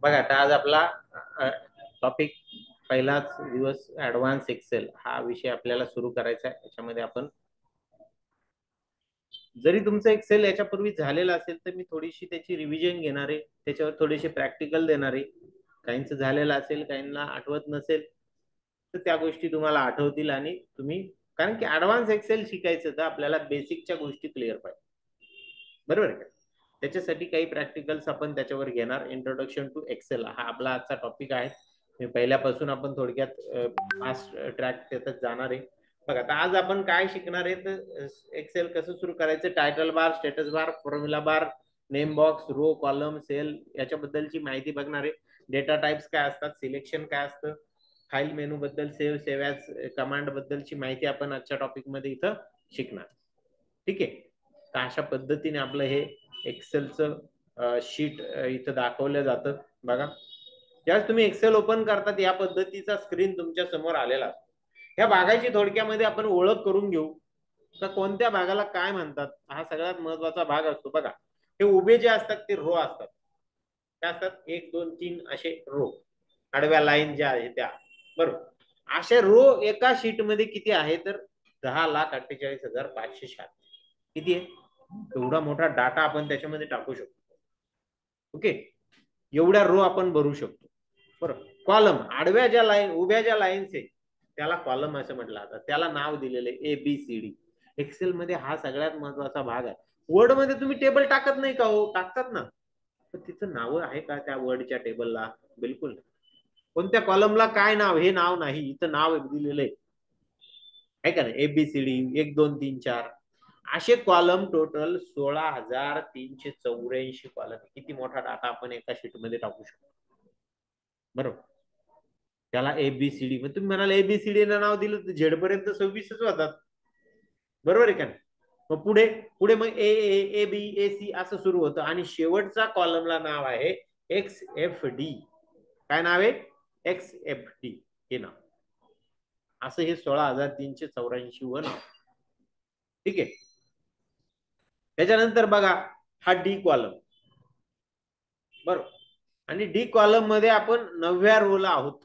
बघा आता आज आपला टॉपिक पहिलाच दिवस ऍडव्हान्स एक्सेल हा विषय आपल्याला सुरू करायचा आहे. याच्यामध्ये आपण जरी तुमचं एक्सेल याच्यापूर्वी झालेलं असेल तर मी थोडीशी त्याची रिव्हिजन घेणार आहे, त्याच्यावर थोडेसे प्रॅक्टिकल देणार आहे. काहींचं झालेलं असेल, काहींना आठवत नसेल, तर त्या गोष्टी तुम्हाला आठवतील आणि तुम्ही, कारण की ऍडव्हान्स एक्सेल शिकायचं तर आपल्याला बेसिकच्या गोष्टी क्लिअर पाहिजे, बरोबर का? त्याच्यासाठी काही प्रॅक्टिकल्स आपण त्याच्यावर घेणार. इंट्रोडक्शन टू एक्सेल हा आपला आजचा टॉपिक आहे. मी पहिल्यापासून आपण थोडक्यात फास्ट ट्रॅक त्याच्यात जाणार आहे. बघा आता आज आपण काय शिकणार आहे, तर एक्सेल कसं सुरू करायचं, title bar, status bar, formula bar, name box, row, column, cell याच्याबद्दलची माहिती बघणार आहे. डेटा टाइप्स काय असतात, सिलेक्शन काय असतं, फाईल मेनू बद्दल, सेव्ह सेव्ह ॲज कमांड बद्दलची माहिती आपण आजच्या टॉपिक मध्ये इथं शिकणार. ठीक आहे, तर अशा पद्धतीने आपलं हे एक्सेलचं शीट इथं दाखवलं जातं. बघा ज्यावेळेस तुम्ही एक्सेल ओपन करतात या पद्धतीचा स्क्रीन तुमच्या समोर आलेला असतो. या भागाची थोडक्यामध्ये आपण ओळख करून घेऊ का, कोणत्या भागाला काय म्हणतात, हा सगळ्यात महत्वाचा भाग असतो. बघा हे उभे जे असतात ते रो असतात. काय असतात, 1 2 3 असे रो, आडव्या लाईन ज्या आहेत त्या, बरोबर. असे रो एका शीट मध्ये किती आहे, तर 10,48,500 किती आहे, एवढा मोठा डाटा आपण त्याच्यामध्ये टाकू शकतो. ओके, एवढ्या रो आपण भरू शकतो. बरोबर. कॉलम, आडव्या ज्या लाईन, उभ्या ज्या लाईन्स आहे त्याला कॉलम असं म्हटलं जातं. त्याला नाव दिलेलं आहे ABCD. एक्सेल मध्ये हा सगळ्यात महत्वाचा भाग आहे. वर्ड मध्ये तुम्ही टेबल टाकत नाही का, हो टाकतात ना, तर तिचं नाव आहे का त्या वर्डच्या टेबलला? बिलकुल. कोणत्या कॉलमला काय नाव, हे नाव नाही, इथं नाव दिलेलं आहे का नाही, ABCD 1 2 3 4 असे कॉलम, टोटल 16,384 कॉलम. किती मोठा डाटा आपण एका शीट मध्ये टाकू शकतो, बरोबर. त्याला ABCD, मग तुम्ही म्हणाल ABCD नाव दिलं तर झेड पर्यंत 26च होतात, बरोबर आहे का? मग पुढे पुढे मग A B A C असं सुरू होतं आणि शेवटचा कॉलमला नाव आहे XFD. काय नाव आहे? XFD हे नाव. असं हे 16,384 व नाव. ठीक आहे. त्याच्यानंतर बघा हा डी कॉलम, बरोबर. आणि डी कॉलम मध्ये आपण 9व्या रोला आहोत.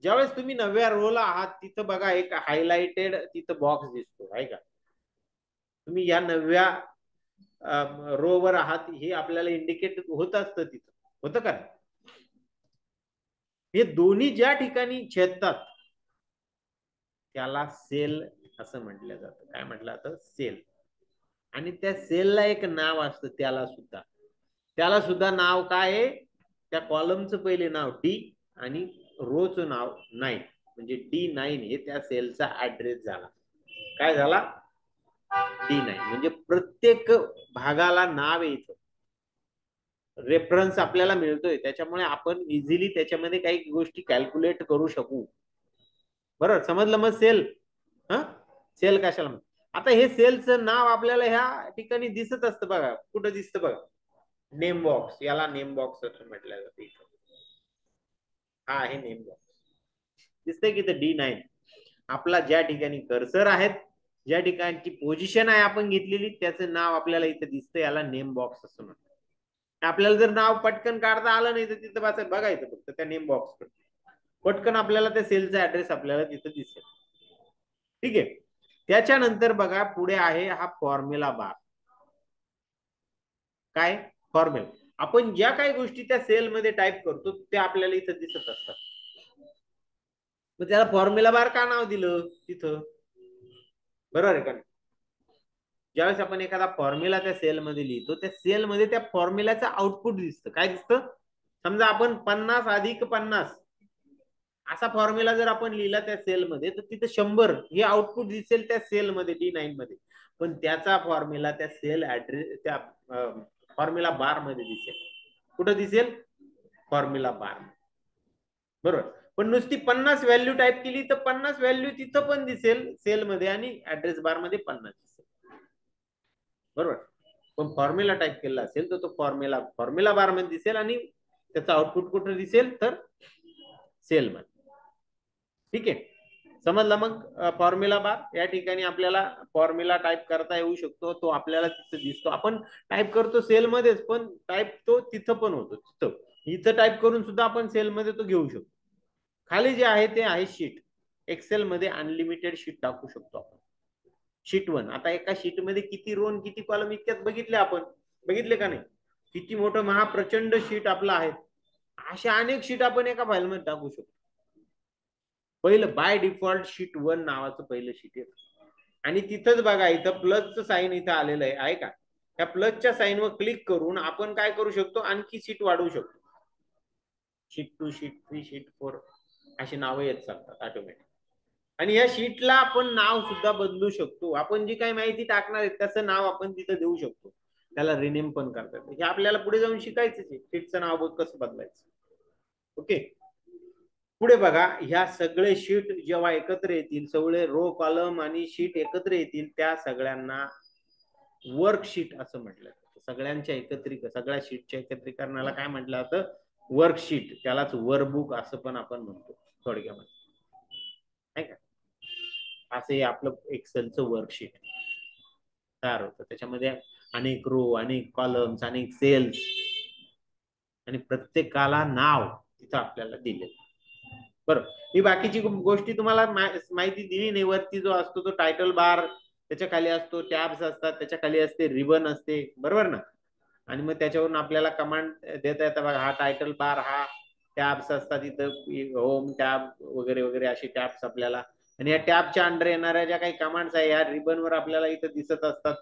ज्यावेळेस तुम्ही 9व्या रोला आहात तिथं बघा एक हायलाइटेड तिथं बॉक्स दिसतो आहे का, तुम्ही या 9व्या रोवर आहात हे आपल्याला इंडिकेट होत असतं, तिथं होतं का? हे दोन्ही ज्या ठिकाणी छेदतात त्याला सेल असं म्हटलं जातं. काय म्हटलं जातं? सेल. आणि त्या सेलला एक नाव असतं, त्याला सुद्धा नाव काय आहे, त्या कॉलमचं पहिले नाव डी आणि रोचं नाव 9, म्हणजे D9 हे त्या सेलचा ऍड्रेस झाला. काय झाला? D9. म्हणजे प्रत्येक भागाला नाव आहे, इथं रेफरन्स आपल्याला मिळतोय, त्याच्यामुळे आपण इझिली त्याच्यामध्ये काही गोष्टी कॅल्क्युलेट करू शकू. बरोबर समजलं? मग सेल, हा सेल कशाला आता हे सेलचं नाव आपल्याला ह्या ठिकाणी दिसत असतं. बघा कुठं दिसतं, बघा नेम बॉक्स, याला नेम बॉक्स असं म्हटलं जातं. इथं हा आहे नेम बॉक्स, दिसतंय की D9. आपला ज्या ठिकाणी कर्सर आहेत, ज्या ठिकाणची पोझिशन आहे आपण घेतलेली, त्याचं नाव आपल्याला इथं दिसतं, याला नेम बॉक्स असं म्हणतात. आपल्याला जर नाव पटकन काढता आलं नाही तर तिथं बघायचं फक्त त्या नेम बॉक्स, पटकन आपल्याला त्या सेलचा ऍड्रेस आपल्याला तिथं दिसेल. ठीक आहे. त्याच्यानंतर बघा पुढे आहे हा फॉर्म्युला बार. काय फॉर्म्युला, आपण ज्या काही गोष्टी त्या सेलमध्ये टाईप करतो त्या आपल्याला इथं दिसत असतात. मग त्याला फॉर्म्युला बार का नाव दिलं तिथं, बरोबर आहे का? ज्यावेळेस आपण एखादा फॉर्म्युला त्या सेलमध्ये लिहितो, त्या सेलमध्ये त्या फॉर्म्युलाचं आउटपुट दिसतं. काय दिसतं? समजा आपण 50 अधिक 50 असा फॉर्म्युला जर आपण लिहिला त्या सेलमध्ये, तर तिथे 100 हे आउटपुट दिसेल त्या सेलमध्ये D9 मध्ये. पण त्याचा फॉर्म्युला त्या सेल ऍड्रेस, त्या फॉर्म्युला बार मध्ये दिसेल. कुठं दिसेल? फॉर्म्युला बार, बरोबर. पण नुसती 50 व्हॅल्यू टाईप केली तर 50 व्हॅल्यू तिथं पण दिसेल सेलमध्ये आणि ऍड्रेस बार मध्ये 50 दिसेल, बरोबर. पण फॉर्म्युला टाईप केला असेल तर तो फॉर्म्युला बार मध्ये दिसेल आणि त्याचा आउटपुट कुठे दिसेल, तर सेल मध्ये. ठीक आहे. समजलं मग फॉर्म्युला बार या ठिकाणी आपल्याला फॉर्म्युला टाईप करता येऊ शकतो, तो आपल्याला तिथं दिसतो. आपण टाईप करतो सेलमध्येच, पण टाईप तो तिथं पण होतो. तिथं इथं टाईप करून सुद्धा आपण सेलमध्ये तो घेऊ शकतो. खाली जे आहे ते आहे शीट. एक्सेल मध्ये अनलिमिटेड शीट टाकू शकतो आपण. शीट 1. आता एका शीट मध्ये किती रो किती कॉलम इतक्यात बघितले आपण, बघितले का नाही? किती मोठं महाप्रचंड शीट आपलं आहे. अशा अनेक शीट आपण एका फाईलमध्ये टाकू शकतो. पहिलं बाय डिफॉल्ट शीट 1 नावाचं पहिलं शीट आहे. आणि तिथंच बघा, इथं प्लसचं साईन इथं आलेलं आहे का? त्या प्लसच्या साईनवर क्लिक करून आपण काय करू शकतो, आणखी शीट वाढवू शकतो. शीट 2, शीट 3, शीट 4 अशी नावं येत चालतात ऑटोमॅटिक. आणि या शीटला आपण नाव सुद्धा बदलू शकतो. आपण जी काही माहिती टाकणार आहे त्याचं नाव आपण तिथं देऊ शकतो. त्याला रिनेम पण करतात. हे आपल्याला पुढे जाऊन शिकायचं आहे, शीटचं नाव कसं बदलायचं. ओके. पुढे बघा, ह्या सगळे शीट जेव्हा एकत्र येतील, सगळे रो कॉलम आणि शीट एकत्र येतील, त्या सगळ्यांना वर्कशीट असं म्हटलं जातं. सगळ्यांच्या सगळ्या शीटच्या एकत्रीकरणाला काय म्हटलं जातं? वर्कशीट. त्यालाच वर्कबुक असं पण आपण म्हणतो थोडक्यामध्ये, नाही का? असं हे आपलं एक्सेलचं वर्कशीट तयार होतं. त्याच्यामध्ये अनेक रो, अनेक कॉलम्स, अनेक सेल्स आणि प्रत्येकाला नाव तिथं आपल्याला दिले. बरं, ही बाकीची गोष्टी तुम्हाला माहिती दिली नाही. वरती जो असतो तो टायटल बार, त्याच्या खाली असतो टॅब्स असतात, त्याच्या खाली असते रिबन असते, बरोबर ना? आणि मग त्याच्यावरून आपल्याला कमांड देता येतात बघा. हा टायटल बार, हा टॅब्स असतात इथं, होम टॅब वगैरे वगैरे असे टॅब्स आपल्याला. आणि या टॅबच्या अंडर येणाऱ्या ज्या काही कमांड्स आहे या रिबनवर आपल्याला इथं दिसत असतात.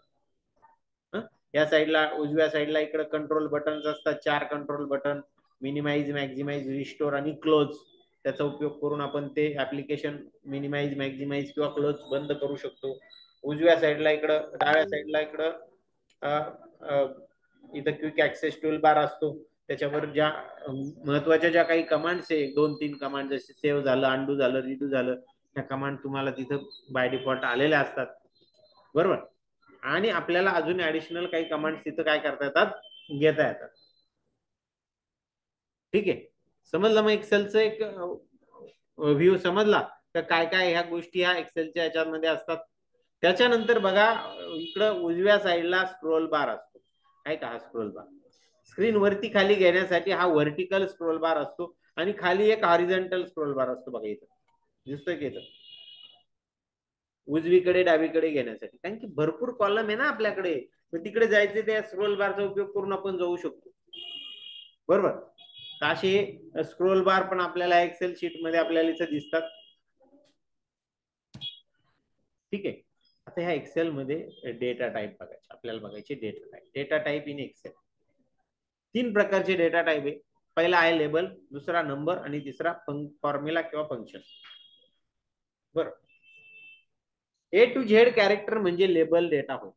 या साईडला उजव्या साईडला इकडे कंट्रोल बटन्स असतात, 4 control button, minimize, maximize, restore आणि क्लोज. त्याचा उपयोग करून आपण ते ऍप्लिकेशन मिनिमाइज, मॅक्झिमाइज किंवा क्लोज बंद करू शकतो. उजव्या साईडला इकडं, डाव्या साईडला इकडं इथं क्विक ऍक्सेस टूल बार असतो. त्याच्यावर ज्या महत्वाच्या ज्या काही कमांड्स आहे, 2-3 कमांड, जसे सेव्ह झालं, अंडू झालं, रिडू झालं, त्या कमांड तुम्हाला तिथं बाय डिफॉल्ट आलेल्या असतात, बरोबर? आणि आपल्याला अजून ऍडिशनल काही कमांड्स तिथं काय करता येतात, घेता येतात. ठीक आहे, समजलं मग एक्सेलचं एक व्ह्यू समजला तर काय काय ह्या गोष्टी ह्या एक्सेलच्या याच्यामध्ये असतात. त्याच्यानंतर बघा, इकडं उजव्या साईडला स्क्रोल बार असतो, आहे का? हा स्क्रोल बार स्क्रीन वरती खाली घेण्यासाठी हा व्हर्टिकल स्क्रोल बार असतो, आणि खाली एक हॉरिझॉन्टल स्क्रोल बार असतो बघा. इथं दिसतोय की इथं उजवीकडे डावीकडे घेण्यासाठी, कारण की भरपूर कॉलम आहे ना आपल्याकडे, तर तिकडे जायचे त्या स्क्रोल बारचा उपयोग करून आपण जाऊ शकतो, बरोबर? असे स्क्रोल बार पण आपल्याला एक्सेल शीट मध्ये आपल्याला इथे दिसतात. ठीक आहे. आता ह्या एक्सेल मध्ये डेटा टाईप बघायचे आपल्याला, बघायचे डेटा टाईप इन एक्सेल. 3 प्रकारचे डेटा टाईप आहे. पहिला आहे लेबल, दुसरा नंबर आणि तिसरा फॉर्म्युला किंवा फंक्शन. बरं, ए टू झेड कॅरेक्टर म्हणजे लेबल डेटा होय.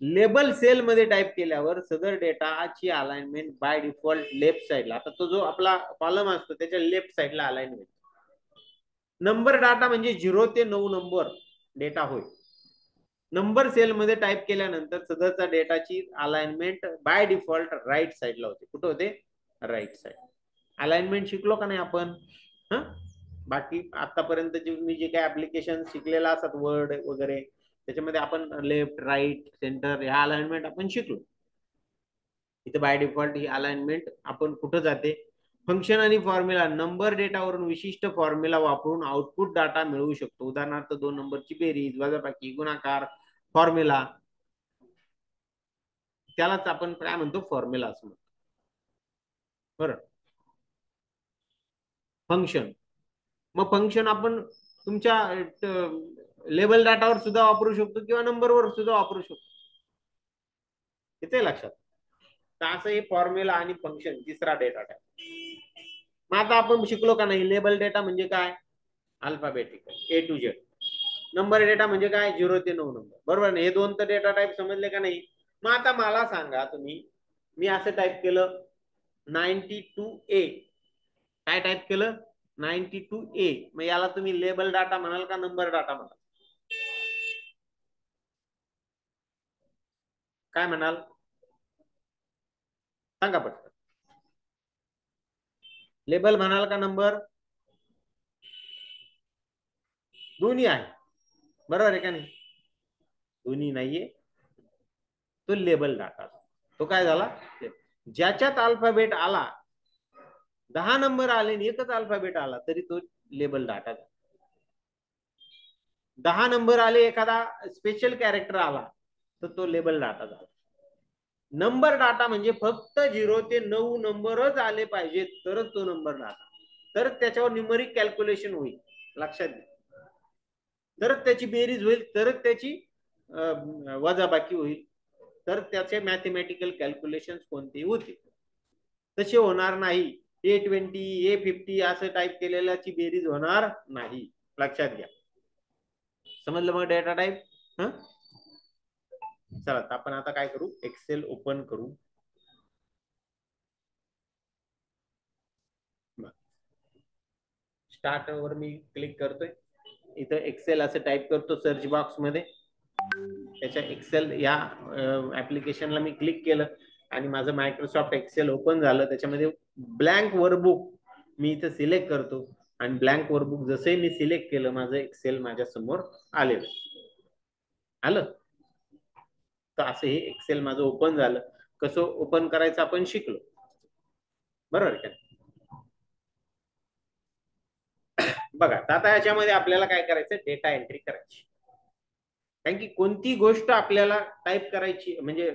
लेबल सेल मध्ये टाईप केल्यावर सदर डेटाची अलाइनमेंट बाय डिफॉल्ट लेफ्ट साईडला, आता तो जो आपला कॉलम असतो त्याच्या लेफ्ट साईडला अलाइन होईल. नंबर डाटा म्हणजे 0 ते 9 नंबर डेटा होय. नंबर सेल मध्ये टाईप केल्यानंतर सदरचा डेटाची अलाइनमेंट बाय डिफॉल्ट राईट साईडला होते. कुठं होते? Right side. अलाइनमेंट शिकलो का नाही आपण? बाकी आतापर्यंत मी जे काही ऍप्लिकेशन शिकलेला असतात, वर्ड वगैरे, त्याच्यामध्ये आपण लेफ्ट, राईट, सेंटर ह्या अलाइनमेंट आपण शिकलो. इथे बाय डिफॉल्ट ही अलाइनमेंट आपण कुठं जाते? फंक्शन आणि फॉर्म्युला. नंबर डेटावरून विशिष्ट फॉर्म्युला वापरून आउटपुट डाटा मिळवू शकतो. उदाहरणार्थ 2 नंबरची बेरीज, वजाबाकी, गुणाकार, फॉर्म्युला, त्यालाच आपण काय म्हणतो? फॉर्म्युला असं म्हणतो, बरं? फंक्शन, मग फंक्शन आपण तुमच्या लेबल डाटावर सुद्धा वापरू शकतो किंवा नंबरवर सुद्धा वापरू शकतो. येते लक्षात? तर असं हे फॉर्म्युला आणि फंक्शन, तिसरा डेटा टाईप. मग आता आपण शिकलो का नाही? लेबल डेटा म्हणजे काय? Alphabetical, A to Z. Number data म्हणजे काय? 0 ते 9 नंबर, बरोबर? हे दोन तर डेटा टाईप समजले का नाही? मग आता मला सांगा तुम्ही, मी असं टाईप केलं 92A, काय टाईप केलं? 92A. मग याला तुम्ही लेबल डाटा म्हणाल का नंबर डाटा म्हणाल? काय म्हणाल? सांगा पटकन. लेबल म्हणाल का नंबर? दोन्ही आहे, बरोबर आहे का नाही? दोन्ही नाहीये, तो लेबल डाटा. तो काय झाला, ज्याच्यात अल्फाबेट आला, 10 नंबर आले आणि एकच अल्फाबेट आला तरी तो लेबल डाटा. 10 नंबर आले, एखादा स्पेशल कॅरेक्टर आला तर तो लेबल डाटा झाला. नंबर डाटा म्हणजे फक्त 0 ते 9 नंबरच आले पाहिजेत तरच तो नंबर डाटा, तर त्याच्यावर न्यूमरिक कॅल्क्युलेशन होईल, लक्षात घ्या. तरच त्याची बेरीज होईल, तरच त्याची वजाबाकी होईल, तर त्याचे मॅथमॅटिकल कॅल्क्युलेशन कोणतेही होते. तसे होणार नाही. A20 A50 असं टाईप केलेल्याची बेरीज होणार नाही, लक्षात घ्या. समजलं मग डेटा टाईप. चला आपण आता काय करू, एक्सेल ओपन करू. स्टार्ट वर मी क्लिक करतोय, इथं एक्सेल असं टाईप करतो सर्च बॉक्स मध्ये. त्याच्या एक्सेल या ऍप्लिकेशनला मी क्लिक केलं आणि माझं मायक्रोसॉफ्ट एक्सेल ओपन झालं. त्याच्यामध्ये ब्लँक वर्कबुक मी इथं सिलेक्ट करतो आणि ब्लँक वर्कबुक जसंही मी सिलेक्ट केलं, माझं एक्सेल माझ्या समोर आलेलं. आलं तर असं हे एक्सेल माझं ओपन झालं. कसं ओपन करायचं आपण शिकलो, बरोबर का? बघा आता याच्यामध्ये आपल्याला काय करायचं, डेटा एंट्री करायची. कारण की कोणती गोष्ट आपल्याला टाईप करायची म्हणजे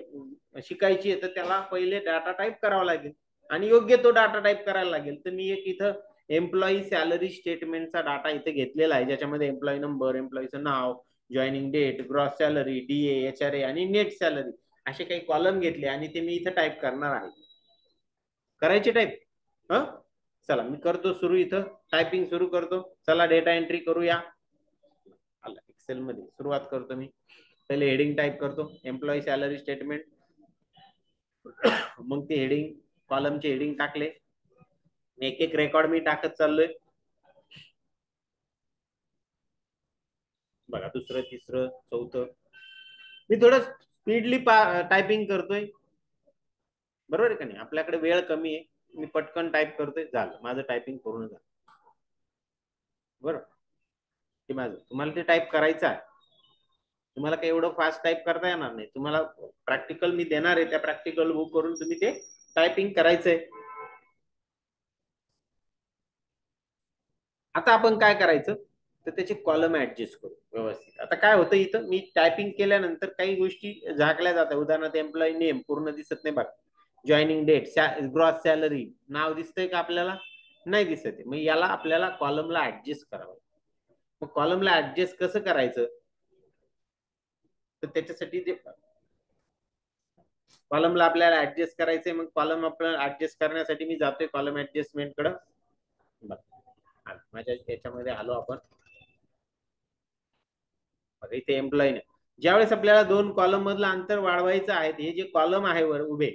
शिकायची आहे, तर त्याला पहिले डाटा टाईप करावा लागेल आणि योग्य तो डाटा टाईप करायला लागेल. तर मी एक इथं एम्प्लॉई सॅलरी स्टेटमेंटचा डाटा इथे घेतलेला आहे, ज्याच्यामध्ये एम्प्लॉई नंबर, एम्प्लॉईचं नाव, joining date, gross salary, DA, HRA आणि नेट सॅलरी असे काही कॉलम घेतले आणि ते मी इथं टाईप करणार आहे. करायचे टाईप. चला मी करतो सुरू, इथं टायपिंग सुरू करतो. चला डेटा एंट्री करूया. एक्सेल मध्ये सुरुवात करतो मी. पहिले हेडिंग टाईप करतो, एम्प्लॉई सॅलरी स्टेटमेंट. मग ते हेडिंग, कॉलमचे हेडिंग टाकले. एक एक रेकॉर्ड मी टाकत चाललोय. बघा दुसरं, तिसरं, चौथं. मी थोडं स्पीडली टायपिंग करतोय, बरोबर आहे का नाही? आपल्याकडे वेळ कमी आहे, मी पटकन टाईप करतोय. झालं माझं टायपिंग पूर्ण झालं, बरोबर. ते माझं, तुम्हाला ते टाईप करायचं आहे. तुम्हाला काही एवढं फास्ट टाईप करता येणार नाही. तुम्हाला प्रॅक्टिकल मी देणार आहे, त्या प्रॅक्टिकल बुक करून तुम्ही ते टायपिंग करायचंय. आता आपण काय करायचं, तर त्याचे कॉलम ऍडजस्ट करू व्यवस्थित. आता काय होतं, इथं मी टायपिंग केल्यानंतर काही गोष्टी झाकल्या जातात. उदाहरणार्थ एम्प्लॉई नेम पूर्ण दिसत नाही बघा, जॉईनिंग डेट, ग्रॉस सॅलरी, नाव दिसतंय का आपल्याला? नाही दिसत. मग याला आपल्याला कॉलमला ऍडजस्ट करावं. मग कॉलमला ऍडजस्ट कसं करायचं, तर त्याच्यासाठी जे कॉलमला आपल्याला ऍडजस्ट करायचंय, मग कॉलम आपल्याला ऍडजस्ट करण्यासाठी मी जातोय कॉलम ऍडजस्टमेंट कडे. माझ्या याच्यामध्ये आलो आपण. इथे एम्प्लॉई ने, ज्यावेळेस आपल्याला दोन कॉलम मधलं अंतर वाढवायचं आहे, हे जे कॉलम आहे वर उभे,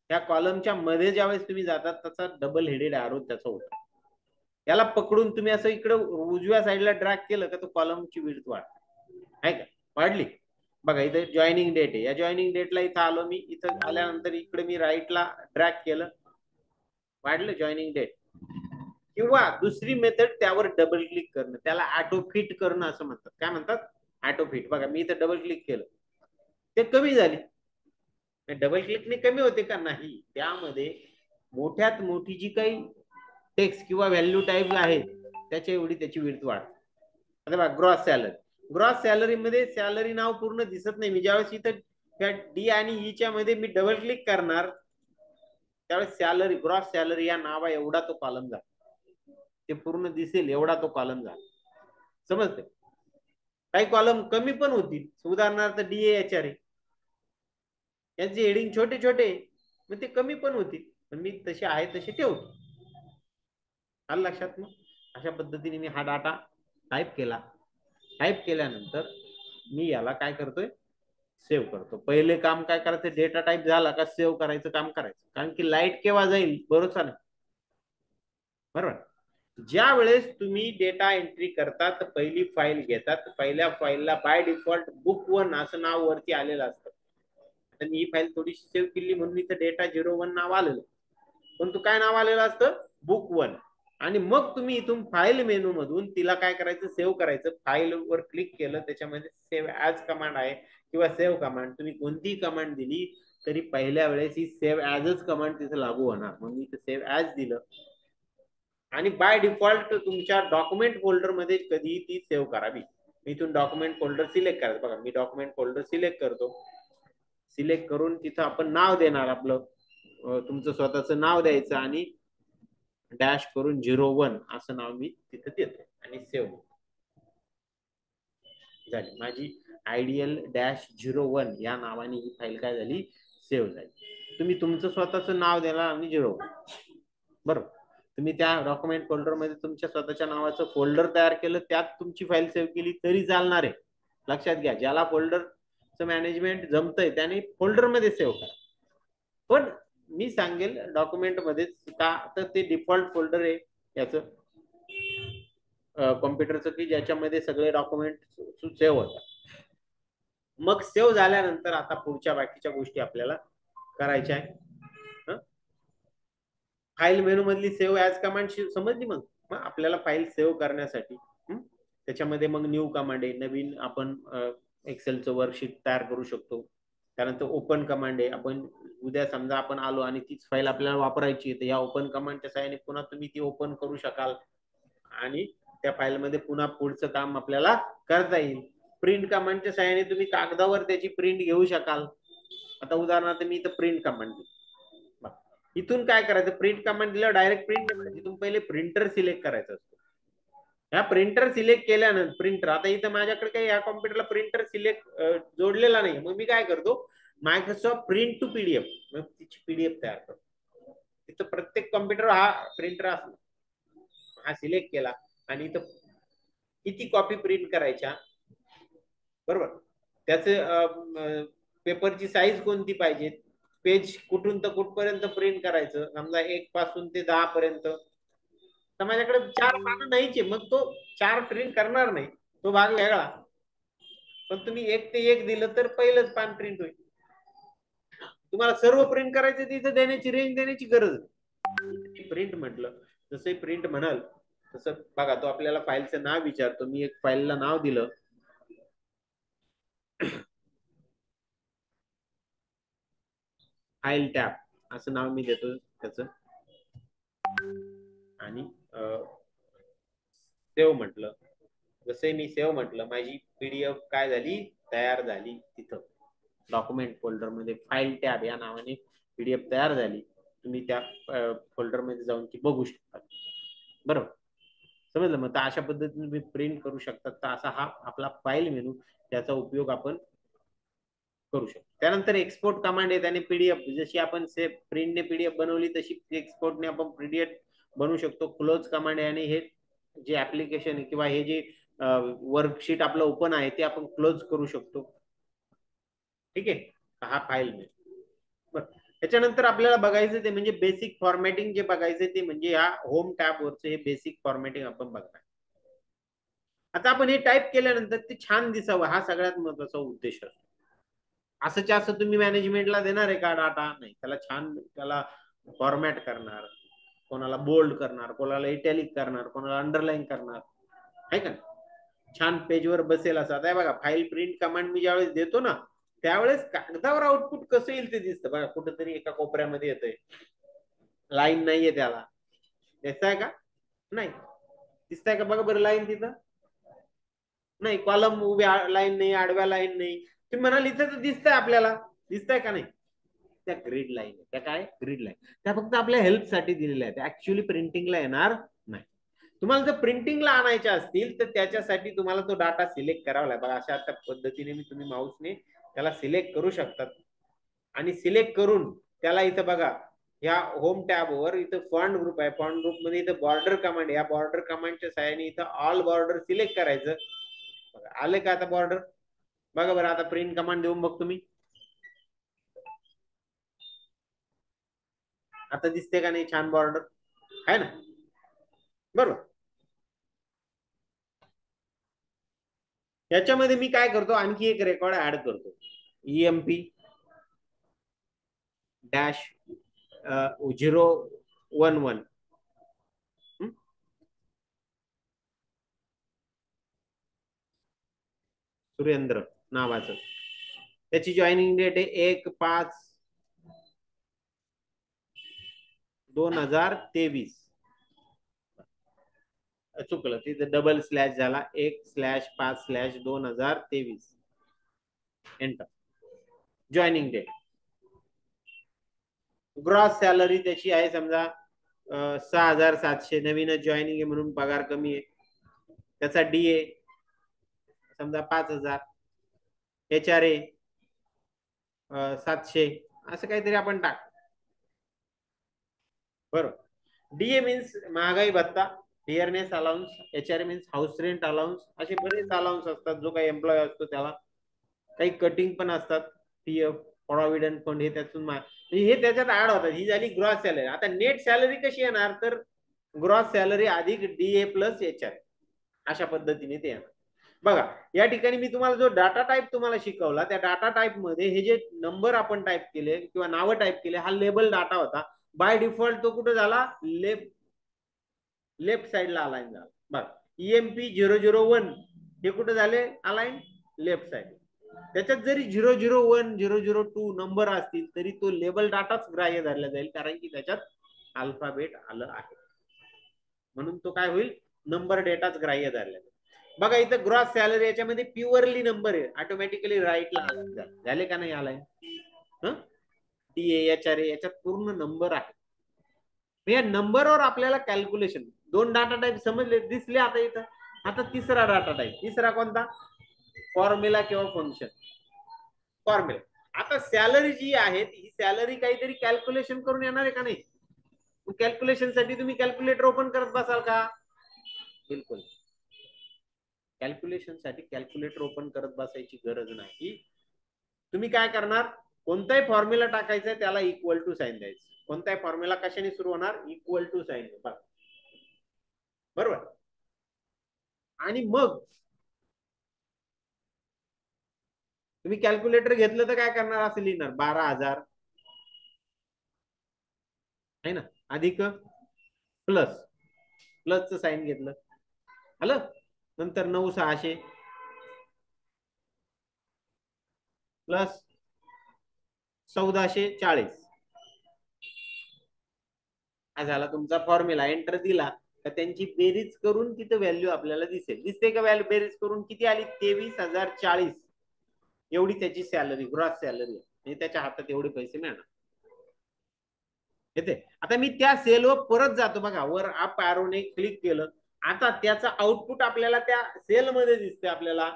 त्या कॉलमच्या मध्ये ज्यावेळेस तुम्ही जातात, त्याचा डबल हेडेड आरो त्याचा होता. याला पकडून तुम्ही असं इकडे उजव्या साईडला ड्रॅग केलं का तो कॉलमची विड्थ वाढ आहे का, वाढली. बघा इथे जॉईनिंग डेट आहे, या जॉईनिंग डेटला इथं आलो मी. इथं आल्यानंतर इकडे मी राईटला ड्रॅग केलं, वाढलं जॉईनिंग डेट. किंवा दुसरी मेथड, त्यावर डबल क्लिक करणं, त्याला ऑटो फिट करणं असं म्हणतात. काय म्हणतात? Auto fit. बघा मी इथं डबल क्लिक केलं, ते कमी झाली. डबल क्लिकने कमी होते का? नाही. त्यामध्ये मोठ्यात मोठी जी काही टेक्स्ट किंवा व्हॅल्यू टाईप आहे, त्याच्या एवढी त्याची विड्थ वाढ. आता बघा ग्रॉस सॅलरी, ग्रॉस सॅलरी मध्ये सॅलरी नाव पूर्ण दिसत नाही. मी ज्यावेळेस इथं त्या डी आणि ईच्या मध्ये मी डबल क्लिक करणार, त्यावेळेस सॅलरी, ग्रॉस सॅलरी या नावा एवढा तो कॉलम झाला, ते पूर्ण दिसेल एवढा तो कॉलम झाला. समजते? काही कॉलम कमी पण होतील, उदाहरणार्थ DA HRA यांचे हेडिंग छोटे छोटे, मग ते कमी पण होतील, पण मी तसे आहे तसे ठेवतो. आलं लक्षात? मग अशा पद्धतीने मी हा डाटा टाईप केला. टाईप केल्यानंतर मी याला काय करतोय, सेव्ह करतो. पहिले काम काय करायचं, डेटा टाईप झाला का सेव्ह करायचं काम करायचं, कारण की लाईट केव्हा जाईल भरोसा नाही, बरोबर. ज्या वेळेस तुम्ही डेटा एंट्री करतात, पहिली फाईल घेतात, पहिल्या फाईलला बाय डिफॉल्ट book1 असं नाव वरती आलेलं असतं. आता मी ही फाईल थोडीशी सेव्ह केली म्हणून इथं डेटा 01 नाव आलेलं, पण तू काय नाव आलेलं असतं, book1. आणि मग तुम्ही इथून फाईल मेनू मधून तिला काय करायचं, सेव्ह करायचं. फाईल वर क्लिक केलं, त्याच्यामध्ये सेव्ह ॲज कमांड आहे किंवा सेव्ह कमांड, तुम्ही कोणतीही कमांड दिली तरी पहिल्या वेळेस ही सेव्ह ॲजच कमांड तिथे लागू होणार. मग मी सेव्ह ॲज दिलं आणि बाय डिफॉल्ट तुमच्या डॉक्युमेंट फोल्डर मध्ये कधीही ती सेव्ह करावी. मी इथून डॉक्युमेंट फोल्डर सिलेक्ट करायचं. बघा मी डॉक्युमेंट फोल्डर सिलेक्ट करतो. सिलेक्ट करून तिथं आपण नाव देणार, आपलं तुमचं स्वतःचं नाव द्यायचं आणि डॅश करून 01 असं नाव मी तिथं देतो आणि सेव्ह झाली. माझी आयडियल डॅश 01 या नावाने ही फाईल काय झाली, सेव्ह झाली. तुम्ही तुमचं स्वतःचं नाव द्याला आणि 01 बरोबर. तुम्ही त्या डॉक्युमेंट फोल्डर मध्ये तुमच्या स्वतःच्या नावाचं फोल्डर तयार केलं, त्यात तुमची फाईल सेव्ह केली तरी चालणार आहे. लक्षात घ्या, ज्याला फोल्डरचं मॅनेजमेंट जमतंय त्याने फोल्डर मध्ये सेव्ह करा. पण मी सांगेल डॉक्युमेंट मध्ये का, तर ते डिफॉल्ट फोल्डर आहे याचं कॉम्प्युटरचं, की ज्याच्यामध्ये सगळे डॉक्युमेंट सेव्ह होतात. मग सेव्ह झाल्यानंतर आता पुढच्या बाकीच्या गोष्टी आपल्याला करायच्या आहे. फाईल मेनू मधली सेव्ह ॲज कमांड समजली. मग आपल्याला फाईल सेव्ह करण्यासाठी त्याच्यामध्ये मग न्यू कमांड आहे, नवीन आपण एक्सेलचं वर्कशीट तयार करू शकतो. त्यानंतर ओपन कमांड आहे. आपण उद्या समजा आपण आलो आणि तीच फाईल आपल्याला वापरायची आहे, तर या ओपन कमांडच्या सहाय्याने पुन्हा तुम्ही ती ओपन करू शकाल आणि त्या फाईलमध्ये पुन्हा पुढचं काम आपल्याला करता येईल. प्रिंट कमांडच्या सहाय्याने तुम्ही कागदावर त्याची प्रिंट घेऊ शकाल. आता उदाहरणार्थ मी इथं प्रिंट कमांड दिली. इथून काय करायचं, प्रिंट कमांड दिलं डायरेक्ट प्रिंट करायचं. इथून पहिले प्रिंटर सिलेक्ट करायचं असतं. ह्या प्रिंटर सिलेक्ट केल्यानंतर प्रिंटर, आता इथं माझ्याकडे काही या कॉम्प्युटरला प्रिंटर सिलेक्ट जोडलेला नाही. मग मी काय करतो, मायक्रोसॉफ्ट प्रिंट टू पीडीएफ, मग तिची पीडीएफ तयार करतो. तिथं प्रत्येक कॉम्प्युटर हा प्रिंटर असतो. हा सिलेक्ट केला आणि इथं किती कॉपी प्रिंट करायच्या, बरोबर, त्याचे पेपरची साईज कोणती पाहिजे, पेज कुठून तर कुठपर्यंत प्रिंट करायचं, समजा 1 पासून ते 10 पर्यंत. तर माझ्याकडे 4 पानं नाहीचे, मग तो 4 प्रिंट करणार नाही, तो भाग वेगळा. पण तुम्ही 1 ते 1 दिलं तर पहिलंच पान प्रिंट होईल. तुम्हाला सर्व प्रिंट करायचं तिथं देण्याची रेंज देण्याची गरज. प्रिंट म्हटलं जसं प्रिंट म्हणाल तसं बघा, तो आपल्याला फाईलचं नाव विचारतो. मी एक फाईलला नाव दिलं, फाईल टॅब असं नाव मी देतो त्याचं, आणि सेव्ह म्हटलं. जसे मी सेव्ह म्हटलं, माझी पीडीएफ काय झाली, तयार झाली. तिथं डॉक्युमेंट फोल्डर मध्ये फाईल टॅब या नावाने पीडीएफ तयार झाली. तुम्ही त्या फोल्डर मध्ये जाऊन ती बघू शकता. बरोबर, समजलं. मग अशा पद्धतीने तुम्ही प्रिंट करू शकता. तर असा हा आपला फाईल मेनू, त्याचा उपयोग आपण करू शकतो. त्यानंतर एक्सपोर्ट कमांड आहे, त्याने पीडीएफ जशी आपण प्रिंटने पीडीएफ बनवली तशी एक्सपोर्टने आपण पीडीएफ बनवू शकतो. क्लोज कमांड आहे आणि हे जे ऍप्लिकेशन आहे किंवा हे जे वर्कशीट आपलं ओपन आहे ते आपण क्लोज करू शकतो. ठीक आहे, हा फाईल मेनू. त्याच्यानंतर आपल्याला बघायचं ते म्हणजे बेसिक फॉर्मॅटिंग. जे बघायचं ते म्हणजे या होम टॅब वरचं हे बेसिक फॉर्मॅटिंग आपण बघणार. आता आपण हे टाईप केल्यानंतर ते छान दिसावं, हा सगळ्यात महत्वाचा उद्देश असतो. असंच्या असं तुम्ही मॅनेजमेंटला देणार आहे का डाटा, नाही. त्याला छान, त्याला फॉर्मॅट करणार, कोणाला बोल्ड करणार, कोणाला इटॅलिक करणार, कोणाला अंडरलाईन करणार, आहे का. छान पेजवर बसेल असं. आता बघा, फाईल प्रिंट कमांड मी ज्यावेळेस देतो ना, त्यावेळेस कागदावर आउटपुट कसं येईल ते दिसतं बघा. कुठंतरी एका कोपऱ्यामध्ये येतंय, लाईन नाहीये त्याला, दिसताय का, नाही दिसताय का, बघा बरं लाईन तिथं नाही, कॉलम उभ्या लाईन नाही, आडव्या लाईन नाही. तुम्ही म्हणाल इथं तर दिसतंय आपल्याला, दिसतंय का नाही, त्या ग्रीड लाईन, त्या काय ग्रीड लाईन, त्या फक्त आपल्या हेल्पसाठी दिलेल्या आहेत, ऍक्च्युअली प्रिंटिंगला येणार नाही. तुम्हाला जर प्रिंटिंगला आणायच्या असतील तर त्याच्यासाठी तुम्हाला तो डाटा सिलेक्ट करावा लागेल. बघा अशा पद्धतीने मी तुम्ही माऊसने त्याला सिलेक्ट करू शकतात आणि सिलेक्ट करून त्याला इथं बघा, या होम टॅबवर इथं फॉन्ट ग्रुप आहे. फॉन्ट ग्रुप मध्ये इथं बॉर्डर कमांड, या बॉर्डर कमांडच्या सहाय्याने इथं ऑल बॉर्डर सिलेक्ट करायचं. आले का आता बॉर्डर, बघा बरं. आता प्रिंट कमांड देऊन बघतो मी, आता दिसते का नाही छान बॉर्डर, आहे ना, बरोबर. याच्यामध्ये मी काय करतो, आणखी एक रेकॉर्ड ऍड करतो, ईएमपी -011. सुरेंद्र नावाचं. त्याची जॉईनिंग डेट आहे 1/5/2023. चुकलं तिथे डबल स्लॅश झाला, 1/5/2023. Enter. Joining date. Gross salary त्याची आहे समजा 6,700. नवीनच जॉईनिंग आहे म्हणून पगार कमी आहे. त्याचा डीए समजा 5,000. HRA 700. असं काहीतरी आपण टाक. बरोबर. डीए मीन्स महागाई भत्ता, dearness allowance. HRA means house rent allowance. असे बरेच अलाउन्स असतात जो काही एम्प्लॉय असतो त्याला. काही कटिंग पण असतात, PF प्रॉव्हिडंट फंड हे त्यातून हे त्याच्यात ऍड होतात. ही झाली ग्रॉस सॅलरी. आता नेट सॅलरी कशी येणार, तर ग्रॉस सॅलरी अधिक DA प्लस HR अशा पद्धतीने ते येणार. बघा या ठिकाणी मी तुम्हाला जो डाटा टाईप तुम्हाला शिकवला, त्या डाटा टाईप मध्ये हे जे नंबर आपण टाईप केले किंवा नावं टाईप केले, हा लेबल डाटा होता. बाय डिफॉल्ट तो कुठे झाला, लेफ्ट साइडला अलाइन झाला. बघा EMP001 हे कुठे झाले अलाइन, लेफ्ट साइड. त्याच्यात जरी 001 002 नंबर असतील तरी तो लेबल डाटाच ग्राह्य धरला जाईल, कारण की त्याच्यात अल्फाबेट आलं आहे म्हणून तो काय होईल, नंबर डेटाच ग्राह्य धरला जाईल. बघा इथं ग्रॉस सॅलरी याच्यामध्ये प्युअरली नंबर आहे, ऑटोमॅटिकली राईटला झाले का नाही अलाइन. DA HRA याच्यात पूर्ण नंबर आहे. या नंबरवर आपल्याला कॅल्क्युलेशन, 2 डाटा टाईप समजले दिसले आता इथं. आता तिसरा डाटा टाईप, तिसरा कोणता, फॉर्म्युला किंवा फंक्शन. फॉर्म्युला. आता सॅलरी जी आहे ही सॅलरी काहीतरी कॅल्क्युलेशन करून येणार आहे का नाही. कॅल्क्युलेशन साठी तुम्ही कॅल्क्युलेटर ओपन करत बसाल का, बिलकुल. कॅल्क्युलेशन साठी कॅल्क्युलेटर ओपन करत बसायची गरज नाही. तुम्ही काय करणार, कोणताही फॉर्म्युला टाकायचा आहे त्याला इक्वल टू साइन द्यायचं. कोणताही फॉर्म्युला कशाने सुरू होणार, इक्वल टू साइन. बरोबर. आणि मग तुम्ही कॅल्क्युलेटर घेतलं तर काय करणार, असं लिहिणार 12,000 आहे ना, अधिक प्लस, प्लसचं साइन घेतलं आलं. नंतर 9,600 प्लस 1,440 हा झाला तुमचा फॉर्म्युला. एंटर दिला तर त्यांची बेरीज करून तिथं व्हॅल्यू आपल्याला दिसेल. दिसते का व्हॅल्यू, बेरीज करून किती आली, 23,040 एवढी त्याची सॅलरी, ग्रॉस सॅलरी. म्हणजे त्याच्या हातात एवढे पैसे मिळणार. येते. आता मी त्या सेलवर परत जातो, बघा वर अप एरोने क्लिक केलं, आता त्याचा आउटपुट आपल्याला त्या सेलमध्ये दिसते. आपल्याला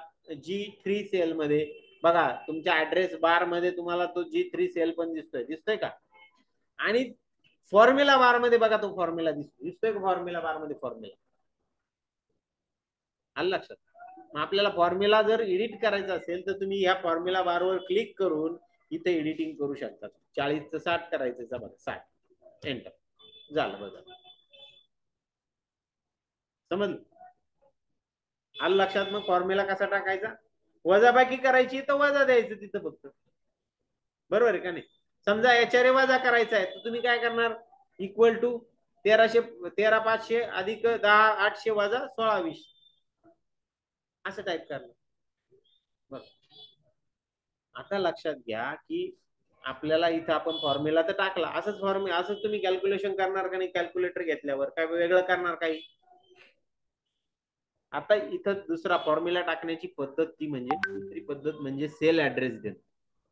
G3 सेल मध्ये बघा, तुमच्या ऍड्रेस बार मध्ये तुम्हाला तो G3 सेल पण दिसतोय का. आणि फॉर्म्युला बार मध्ये बघा तो फॉर्म्युला दिसतोय का, फॉर्म्युला बार मध्ये फॉर्म्युला आलं लक्षात. मग आपल्याला फॉर्म्युला जर एडिट करायचा असेल तर तुम्ही ह्या फॉर्म्युला बारवर क्लिक करून इथे एडिटिंग करू शकता. 40चं 60 करायचं, बघा 60 एंटर झालं. बघा समजलं, आलं लक्षात. मग फॉर्म्युला कसा टाकायचा, वजाबाकी करायची तर वजा द्यायचं तिथं फक्त, बरोबर आहे का नाही. समजा HRA वजा करायचा आहे तर तुम्ही काय करणार, इक्वल टू 13,500 अधिक 10,800 वजा 16,20 असं टाईप करणार. बघ आता लक्षात घ्या की आपल्याला इथं आपण फॉर्म्युला तर टाकला, असंच फॉर्म्युला असंच तुम्ही कॅल्क्युलेशन करणार का नाही, कॅल्क्युलेटर घेतल्यावर काय वेगळं करणार काही. आता इथं दुसरा फॉर्म्युला टाकण्याची पद्धत ती म्हणजे, दुसरी पद्धत म्हणजे सेल ऍड्रेस देणं.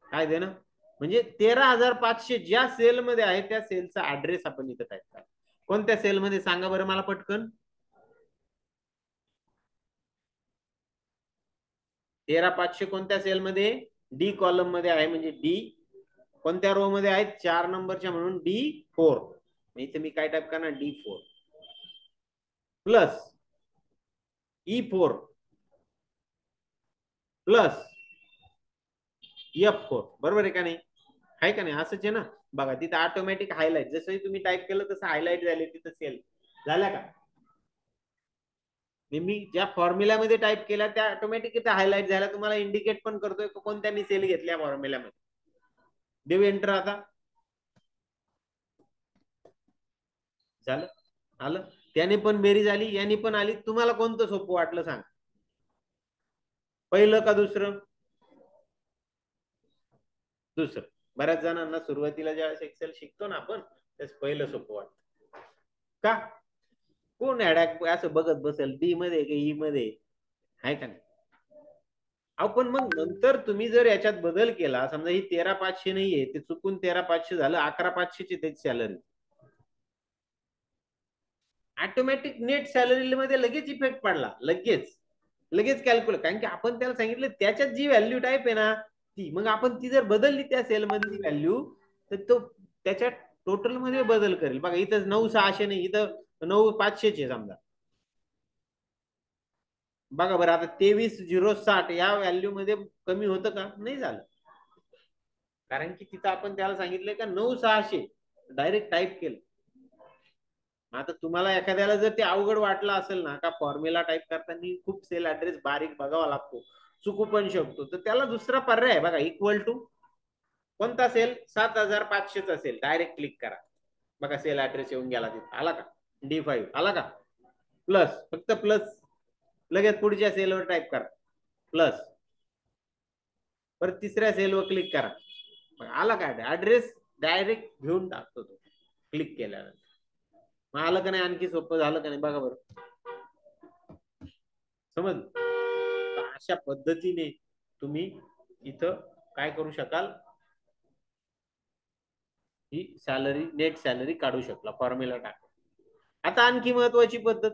काय देणं म्हणजे 13,500 ज्या सेलमध्ये आहे त्या सेलचा ऍड्रेस आपण इथं टाईप करा. कोणत्या सेलमध्ये सांगा बरं मला पटकन. 13,500 कोणत्या सेलमध्ये, डी कॉलम मध्ये आहे, म्हणजे डी. कोणत्या रो मध्ये आहेत, 4 नंबरच्या म्हणून D4. इथे मी काय टाईप करणार, D4 plus E4 plus F4. बरोबर आहे का नाही, आहे का नाही, असंच आहे ना. बघा तिथे ऑटोमॅटिक हायलाइट, जसं तुम्ही टाईप केलं तसं हायलाइट झाले तिथं सेल झाल्या का. मी ज्या फॉर्म्युल्यामध्ये टाईप केला त्या ऑटोमॅटिक इथे हायलाइट झाल्या. तुम्हाला इंडिकेट पण करतोय कोणत्या मी सेल घेतल्या फॉर्म्युल्यामध्ये. देऊ एंटर. आता झालं, आलं. त्याने पण बेरीज आली, याने पण आली. तुम्हाला कोणतं सोपं वाटलं सांग. पहिलं का दुसरं? दुसरं. बऱ्याच जणांना सुरुवातीला ज्यावेळेस एक्सेल शिकतो ना आपण, त्याच पहिलं सोपं वाटतं. का? कोण ऍडॅक असं बघत बसेल डी मध्ये की ई मध्ये, आहे का नाही? अहो पण मग नंतर तुम्ही जर याच्यात बदल केला, समजा ही 13,500 नाहीये, ते चुकून 13,500 झालं, 11,500 ची त्याची सॅलरी, ऑटोमॅटिक नेट सॅलरी मध्ये लगेच इफेक्ट पडला, लगेच लगेच कॅल्क्युलेट. कारण की आपण त्याला सांगितलं त्याच्यात जी व्हॅल्यू टाईप आहे ना ती, मग आपण ती जर बदलली त्या सेल मधली व्हॅल्यू, तर तो त्याच्या टोटल मध्ये बदल करेल. बघा इथं 9,600 नाही, इथं 9,500 आहे समजा. बघा बरं, आता 23,060 या व्हॅल्यू मध्ये कमी होतं का? नाही झालं. कारण की तिथं आपण त्याला सांगितलंय का 9,600 डायरेक्ट टाईप केलं. आता तुम्हाला एखाद्याला जर ते अवघड वाटलं असेल ना, का फॉर्म्युला टाईप करताना खूप सेल ऍड्रेस बारीक बघावा लागतो, चुकू पण शकतो, तर त्याला दुसरा पर्याय आहे बघा, इक्वल टू कोणता सेल? 7,500 असेल, डायरेक्ट क्लिक करा. बघा सेल ऍड्रेस येऊन गेला, तिथे आला का? D5 आला का? प्लस, फक्त प्लस, लगेच पुढच्या सेलवर टाईप करा प्लस, परत तिसऱ्या सेलवर क्लिक करा. मग आला का ऍड्रेस? डायरेक्ट घेऊन टाकतो तो क्लिक केल्यानंतर. मग आलं का नाही? आणखी सोपं झालं का नाही? बघा बरं, समज. अशा पद्धतीने तुम्ही इथं काय करू शकाल, ही सॅलरी, नेट सॅलरी काढू शकला फॉर्म्युला टाकून. आता आणखी महत्वाची पद्धत,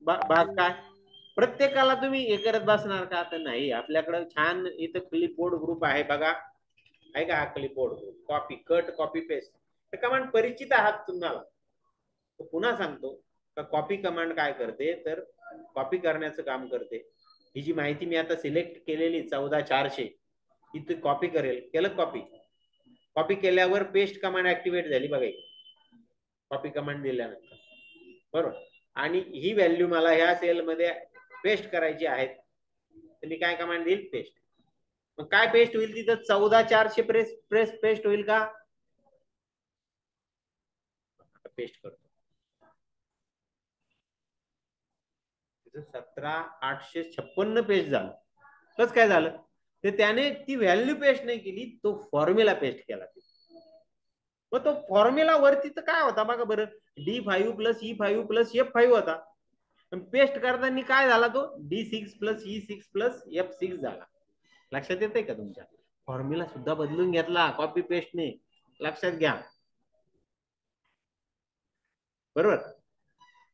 भाग काय? प्रत्येकाला तुम्ही हे करत बसणार का? तर नाही. आपल्याकडे छान इथं क्लिपबोर्ड ग्रुप आहे बघा, आहे का? हा clipboard group, copy cut copy paste, तर कमांड परिचित आहात तुम्हाला. तो पुन्हा सांगतो का कॉपी कमांड काय करते, तर कॉपी करण्याचं काम करते. ही जी माहिती मी आता सिलेक्ट केलेली 14,400, ही तू कॉपी करेल, केलं कॉपी. कॉपी केल्यावर पेस्ट कमांड ऍक्टिव्हेट झाली बघा, कॉपी कमांड दिल्यानंतर, बरोबर. आणि ही व्हॅल्यू मला ह्या सेलमध्ये पेस्ट करायची आहेत, तर मी काय कमांड देईल? पेस्ट. मग काय पेस्ट होईल तिथं? 14,400 पेस्ट होईल का? पेस्ट करतो. 17,856 पेस्ट झालं. कसं काय झालं? ते त्याने ती व्हॅल्यू पेस्ट नाही केली, तो फॉर्म्युला पेस्ट केला. मग तो फॉर्म्युला वरती तर काय होता बघा बरं, D5 plus E5 plus F5 होता. पेस्ट करताना काय झाला? तो D6 plus E6 plus F6 झाला. लक्षात येते का तुमच्या? फॉर्म्युला सुद्धा बदलून घेतला कॉपी पेस्टने, लक्षात घ्या, बरोबर.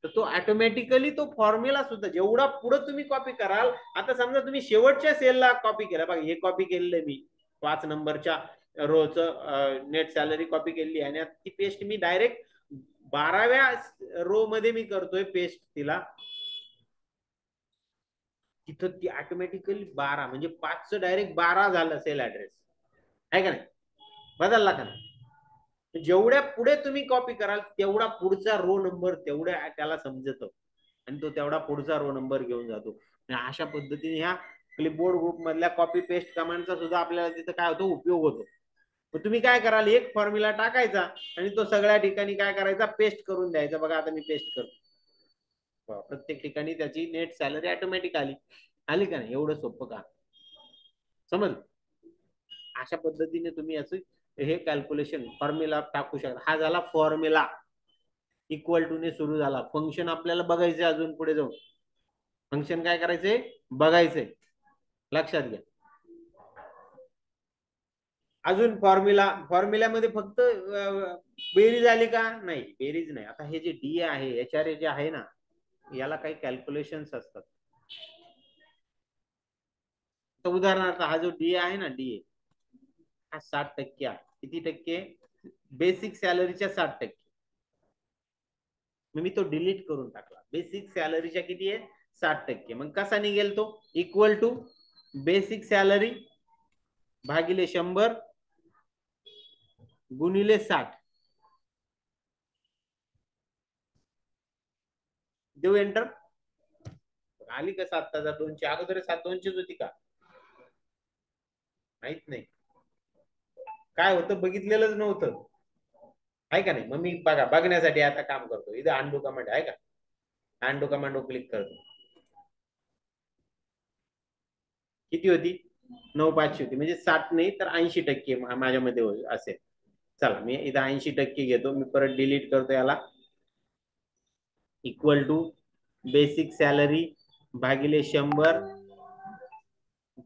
तर तो ऑटोमॅटिकली तो फॉर्म्युला सुद्धा जेवढा पुढे तुम्ही कॉपी कराल, आता समजा तुम्ही शेवटच्या सेलला कॉपी केला बघा, हे कॉपी केलेलं आहे मी 5 नंबरच्या रोच नेट सॅलरी कॉपी केली, आणि ती पेस्ट मी डायरेक्ट 12व्या रो मध्ये मी करतोय पेस्ट तिला, तिथं ती ऑटोमॅटिकली 12 म्हणजे 5 डायरेक्ट 12 झालं सेल ऍड्रेस, आहे का नाही? बदलला का नाही? जेवढ्या पुढे तुम्ही कॉपी कराल तेवढा पुढचा रो नंबर तेवढ्या त्याला समजतो, आणि तो तेवढा पुढचा रो नंबर घेऊन जातो. अशा पद्धतीने ह्या क्लिपबोर्ड ग्रुप मधल्या कॉपी पेस्ट कमांडचा सुद्धा आपल्याला तिथं काय होतो? उपयोग होतो. मग तुम्ही काय कराल? एक फॉर्म्युला टाकायचा आणि तो सगळ्या ठिकाणी काय करायचा? पेस्ट करून द्यायचा. बघा आता मी पेस्ट करतो, प्रत्येक ठिकाणी त्याची नेट सॅलरी ऑटोमॅटिक आली. आली का नाही? एवढं सोपं का? समज. अशा पद्धतीने तुम्ही असं हे कॅल्क्युलेशन फॉर्म्युला टाकू शकता. हा झाला फॉर्म्युला. इक्वल टू ने सुरू झाला. फंक्शन आपल्याला बघायचे अजून पुढे जाऊन, फंक्शन काय करायचंय? बघायचंय, लक्षात घ्या. अजून फॉर्म्युल्यामध्ये फक्त बेरीज आली का? नाही, बेरीज नाही. आता हे जे डी आहे, एचआरए जे आहे ना, याला काही कॅल्क्युलेशन्स असतात. तर उदाहरणार्थ हा जो डी आहे ना, डी हा 60% आहे. किती टक्के? बेसिक सॅलरीच्या 60%. मी तो डिलीट करून टाकला. बेसिक सॅलरीच्या किती आहे? 60%. मग कसा निघेल तो? इक्वल टू बेसिक सॅलरी भागिले 100 गुणिले 60. देऊ एंटर. आली का 7,200? अगोदर 7,200 होती का? माहित नाही काय होतं, बघितलेलंच नव्हतं, आहे का नाही? मग मी बघा बघण्यासाठी आता काम करतो. इथं अंडू कमांड आहे का? अंडू कमांडवर क्लिक करतो. किती होती? 9,500 होती. म्हणजे 60 नाही तर 80% माझ्यामध्ये असेल. चला मी इथं 80% घेतो. मी परत डिलीट करतो याला. इक्वल टू बेसिक सॅलरी भागिले 100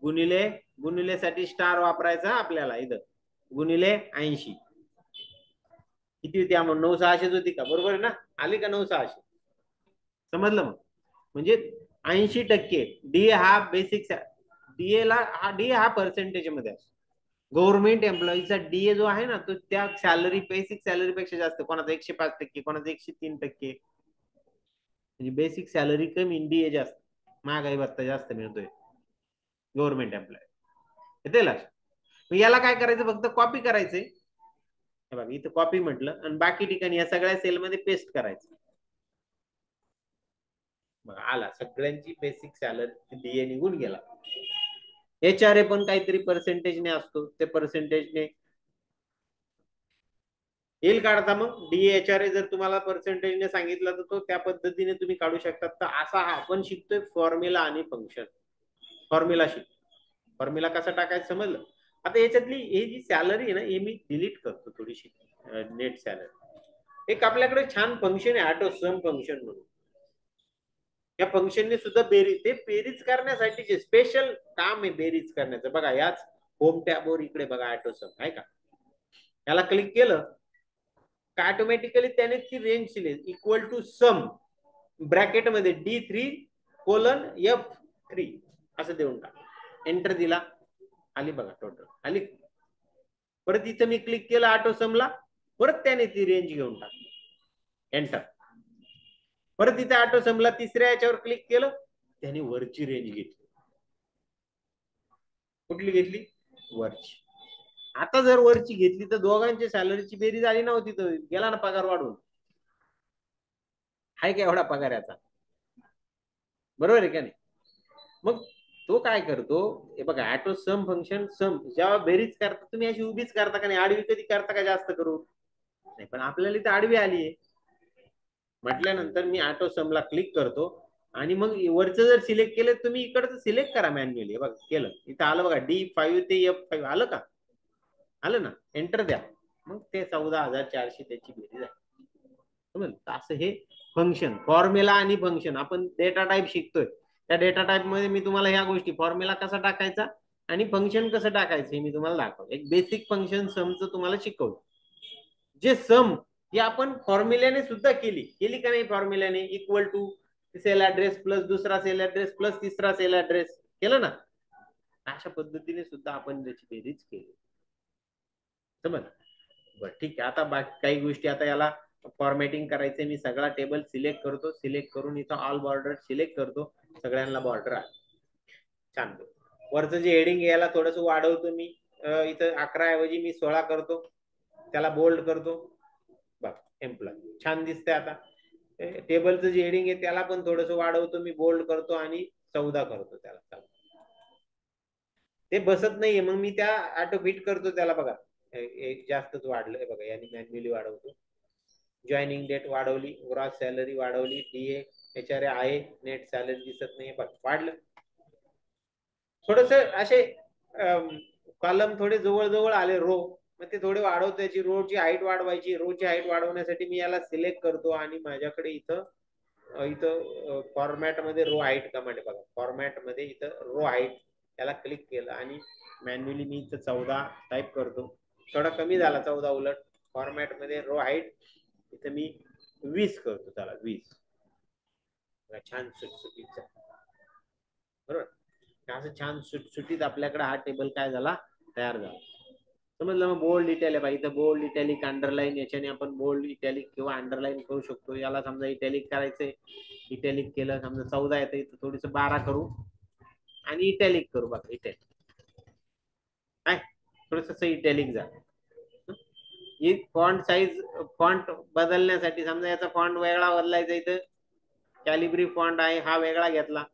गुणिले, गुणिले साठी स्टार वापरायचा आपल्याला इथं, गुणिले 80. किती होती अमाऊंट? 9,600 होती का? बरोबर आहे ना? आली का 9,600? समजलं मग? म्हणजे 80% डी हा बेसिक, डीए ला हा डी हा पर्सेंटेज मध्ये असतो. गव्हर्नमेंट एम्प्लॉईचा डीए जो आहे ना तो त्या सॅलरी, बेसिक सॅलरी पेक्षा जास्त. कोणाचा 105%, कोणाचा 103%. म्हणजे बेसिक सॅलरी कमी, डीए जास्त, महागाई भत्ता जास्त मिळतोय गव्हर्नमेंट एम्प्लॉय. येते लक्षात? याला काय करायचं? फक्त कॉपी करायचंय. बघा इथं कॉपी म्हटलं आणि बाकी ठिकाणी या सगळ्या सेलमध्ये पेस्ट करायचं. बघा आला, सगळ्यांची बेसिक सॅलरी डीए निघून गेला. एचआरए पण काहीतरी पर्सेंटेजने असतो, ते पर्सेंटेजने येईल काढता. मग डीएचआरए जर तुम्हाला पर्सेंटेजने सांगितलं तर तो त्या पद्धतीने तुम्ही काढू शकतात. तर असा हा आपण शिकतोय फॉर्म्युला आणि फंक्शन. फॉर्म्युला शिक, फॉर्म्युला कसा टाकायचं समजलं. आता याच्यातली ही जी सॅलरी आहे ना हे मी डिलीट करतो थोडीशी. नेट सॅलरी एक आपल्याकडे छान फंक्शन आहे ऑटो सम फंक्शन म्हणून. या फंक्शनने सुद्धा बेरीज, ते बेरीज करण्यासाठी जे स्पेशल काम आहे बेरीज करण्याचं. बघा याच होम टॅबवर इकडे बघा ऑटो सम आहे का, याला क्लिक केलं का ऑटोमॅटिकली त्याने ती रेंज दिली इक्वल टू सम ब्रॅकेटमध्ये D3:F3 असं देऊन टाक. एंटर दिला, आली बघा टोटल आली. परत इथं मी क्लिक केलं ऑटो समला, परत त्याने ती रेंज घेऊन टाकली. एंटर. परत इथे ऑटो समला तिसऱ्या याच्यावर क्लिक केलं, त्याने वरची रेंज घेतली. कुठली घेतली? वरची. आता जर वरची घेतली तर दोघांची सॅलरीची बेरीज आली नव्हती, तर गेला ना पगार वाढून. आहे का एवढा पगार याचा? बरोबर आहे का नाही? मग तो काय करतो, हे बघा ऑटो सम फंक्शन, सम जेव्हा बेरीज करता तुम्ही अशी उभीच करता का नाही? आडवी कधी करता का जास्त करून? नाही, पण आपल्याला इथे आडवी आली आहे म्हटल्यानंतर मी ऑटो समला क्लिक करतो आणि मग वरचं जर सिलेक्ट केलं तुम्ही इकडचं सिलेक्ट करा मॅन्युअली. बघा केलं, इथं आलं बघा D5 ते F5 आलं का? आलं ना? एंटर द्या. मग ते 14,400 त्याची बेरीज आहे. समजलं? असं हे फंक्शन, फॉर्म्युला आणि फंक्शन आपण डेटा टाईप शिकतोय. त्या डेटा टाईप मध्ये मी तुम्हाला ह्या गोष्टी, फॉर्म्युला कसा टाकायचा आणि फंक्शन कसं टाकायचं हे मी तुम्हाला दाखवतो. एक बेसिक फंक्शन समचं तुम्हाला शिकवलं. जे सम हे आपण फॉर्म्युल्याने सुद्धा केली का नाही? फॉर्म्युल्याने equal to cell address plus दुसरा सेल ऍड्रेस प्लस तिसरा सेल ऍड्रेस केलं ना, अशा पद्धतीने सुद्धा आपण त्याची बेरीज केली. समज? बरं ठीक आहे. आता बाकी काही गोष्टी, आता याला फॉर्मॅटिंग करायचे. मी सगळा टेबल सिलेक्ट करतो, सिलेक्ट करून इथं ऑल बॉर्डर सिलेक्ट करतो, सगळ्यांना बॉर्डर आहे. छान. वरचं जे हेडिंग याला थोडस वाढवतो मी, इथं 11 ऐवजी मी 16 करतो, त्याला बोल्ड करतो. बघ एम्प्लॉय छान दिसतंय. आता टेबलचं जे हेडिंग आहे त्याला पण थोडस वाढवतो मी, बोल्ड करतो आणि 14 करतो त्याला. ते बसत नाहीये मग मी त्या ऑटो फिट करतो त्याला. बघा एक जास्तच वाढलंय बघा, याने मॅन्युअली वाढवतो. जॉईनिंग डेट वाढवली, ग्रॉस सॅलरी वाढवली, डीए एचआरए आहे, नेट सॅलरी दिसत नाही. बघ वाढलं. थोडस असे कॉलम थोडे जवळ जवळ आले, रो, मग ते थोडे वाढवतो. त्याची रोची हाईट वाढवायची. रोची हाईट वाढवण्यासाठी मी याला सिलेक्ट करतो आणि माझ्याकडे इथं फॉर्मॅट मध्ये रो हाईट कमांड आहे. बघा फॉर्मॅट मध्ये इथं रो हाईट, त्याला क्लिक केलं आणि मॅन्युअली मी इथं 14 टाईप करतो. थोडा कमी झाला 14 उलट. फॉर्मॅट मध्ये रो हाईट इथं मी 20 करतो, त्याला 20. छान सुटसुटीत बरोबर. असं छान सुटसुटीत आपल्याकडे हा टेबल काय झाला, तयार झाला. समजलं? मग बोल्ड इटॅलिक आहे इथं, बोल्ड इटॅलिक अंडरलाईन, याच्याने आपण बोल्ड इटॅलिक किंवा अंडरलाईन करू शकतो. याला समजा इटॅलिक करायचंय, इटॅलिक केलं. समजा 14 येतं, इथं थोडस 12 करू आणि इटॅलिक करू. बघा इटॅलिक काय थोडस इटॅलिक झालं. ही फॉन्ट साईज, फॉन्ट बदलण्यासाठी समजा याचा फॉन्ट वेगळा बदलायचा, इथं कॅलिब्री फॉन्ट आहे हा वेगळा घेतला,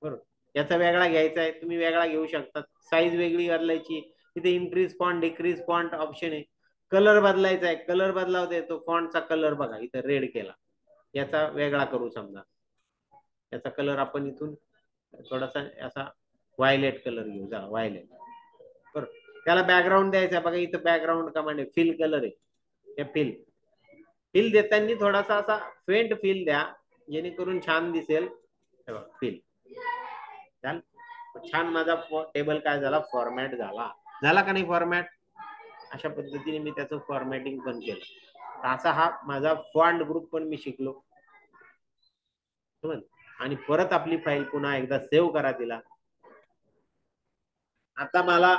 बरोबर. याचा वेगळा घ्यायचा आहे, तुम्ही वेगळा घेऊ शकता. साईज वेगळी बदलायची, तिथे increase font decrease font option आहे. कलर बदलायचा आहे, कलर बदलावता येतो. फॉन्टचा कलर बघा इथं रेड केला, याचा वेगळा करू. समजा याचा कलर आपण इथून थोडासा असा व्हायलेट कलर घेऊ, जा व्हायलेट. बरं, त्याला बॅकग्राऊंड द्यायचा बघा, इथं बॅकग्राऊंड कमांड आहे, फिल कलर आहे, फिल. फिल देताना थोडासा असा फेंट फिल द्या, जेणेकरून छान दिसेल. फिल छान. माझा टेबल काय झाला, फॉर्मॅट झाला का नाही फॉर्मॅट. अशा पद्धतीने मी त्याचं फॉर्मॅटिंग पण केलं. असा हा माझा फॉन्ट ग्रुप पण मी शिकलो. आणि परत आपली फाईल पुन्हा एकदा सेव्ह करा तिला. आता मला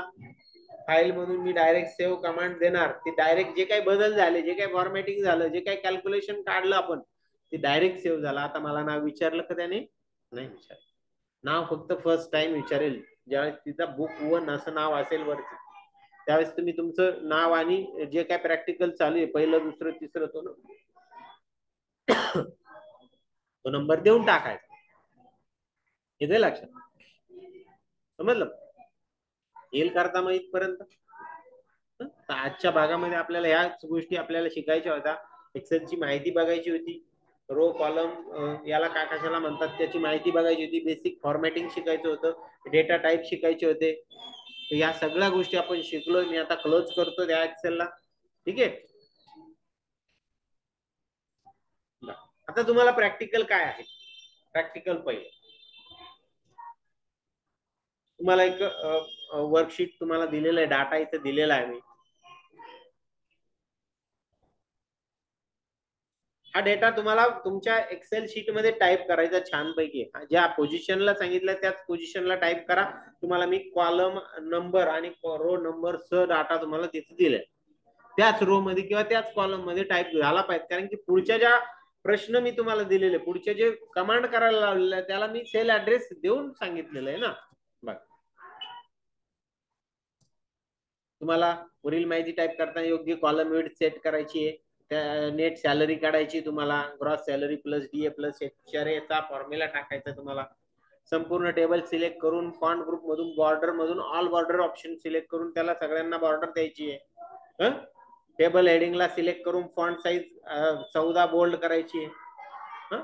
फाईल मधून मी डायरेक्ट सेव्ह कमांड देणार, ती डायरेक्ट जे काही बदल झाले, जे काही फॉर्मॅटिंग झालं, जे काही कॅल्क्युलेशन काढलं आपण, ते डायरेक्ट सेव्ह झालं. आता मला नाव विचारलं का त्याने, नाही विचारलं. नाव फक्त फर्स्ट टाइम विचारेल ज्यावेळेस तिचा बुक 1 असं नाव असेल वरती, त्यावेळेस तुम्ही तुमचं नाव आणि जे काय प्रॅक्टिकल चालू आहे, पहिलं दुसरं तिसरं, तो नंबर देऊन टाकायचा. येते लक्षात, समजलं. येईल करता मग इथपर्यंत. आजच्या भागामध्ये आपल्याला ह्याच गोष्टी आपल्याला शिकायच्या होत्या. एक्सेलची माहिती बघायची होती, रो कॉलम याला काय कशाला म्हणतात त्याची माहिती बघायची होती, बेसिक फॉर्मॅटिंग शिकायचं होतं, डेटा टाईप शिकायचे होते. या सगळ्या गोष्टी आपण शिकलो. मी आता क्लोज करतो त्या एक्सेलला. ठीक आहे. आता तुम्हाला प्रॅक्टिकल काय आहे, प्रॅक्टिकल पहिले तुम्हाला एक वर्कशीट तुम्हाला दिलेलं आहे, डाटा इथे दिलेला आहे. मी हा डेटा तुम्हाला तुमच्या एक्सेल शीट मध्ये टाईप करायचा छानपैकी. ज्या पोझिशनला सांगितलं त्याच पोझिशनला टाईप करा. तुम्हाला मी कॉलम नंबर आणि रो नंबर सह डाटा तुम्हाला तिथे दिलाय, त्याच रो मध्ये किंवा त्याच कॉलम मध्ये टाईप झाला पाहिजे. कारण की पुढच्या ज्या प्रश्न मी तुम्हाला दिलेले, पुढचे जे कमांड करायला लावलेलं आहे, त्याला मी सेल ऍड्रेस देऊन सांगितलेलं आहे ना. बघ, तुम्हाला वरील माहिती टाईप करताना योग्य कॉलम विड्थ सेट करायची आहे. नेट सॅलरी काढायची, तुम्हाला gross salary plus DA plus एचआरएचा फॉर्म्युला टाकायचा. तुम्हाला संपूर्ण टेबल सिलेक्ट करून फॉन्ट ग्रुप मधून बॉर्डर मधून ऑल बॉर्डर ऑप्शन सिलेक्ट करून त्याला सगळ्यांना बॉर्डर द्यायची आहे. टेबल हेडिंगला सिलेक्ट करून फॉन्ट साईज 14 बोल्ड करायची आहे.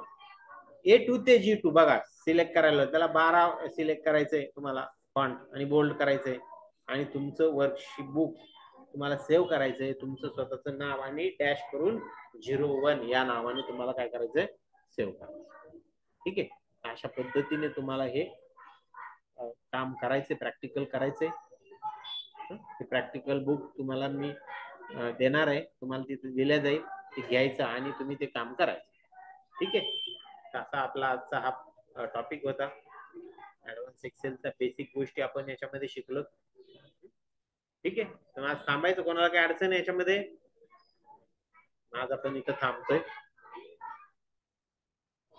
A2 ते G2 बघा सिलेक्ट करायला, त्याला 12 सिलेक्ट करायचंय तुम्हाला फॉन्ट आणि बोल्ड करायचंय. आणि तुमचं वर्कशीट बुक तुम्हाला सेव्ह करायचंय, तुमचं स्वतःचं नाव आणि डॅश करून 01 या नावाने तुम्हाला काय करायचंय, सेव्ह करायचं. ठीक आहे. अशा पद्धतीने तुम्हाला हे काम करायचे, प्रॅक्टिकल करायचे. प्रॅक्टिकल बुक तुम्हाला मी देणार आहे, तुम्हाला तिथे दिल्या जाईल, ते घ्यायचं आणि तुम्ही ते काम करायचं. ठीक आहे. असा आपला आजचा हा टॉपिक होता. ऍडव्हान्स एक्सेलच्या बेसिक गोष्टी आपण याच्यामध्ये शिकलो. ठीक आहे. तर आज थांबायचं, कोणाला काही अडचण आहे याच्यामध्ये. आज आपण इथं थांबतोय.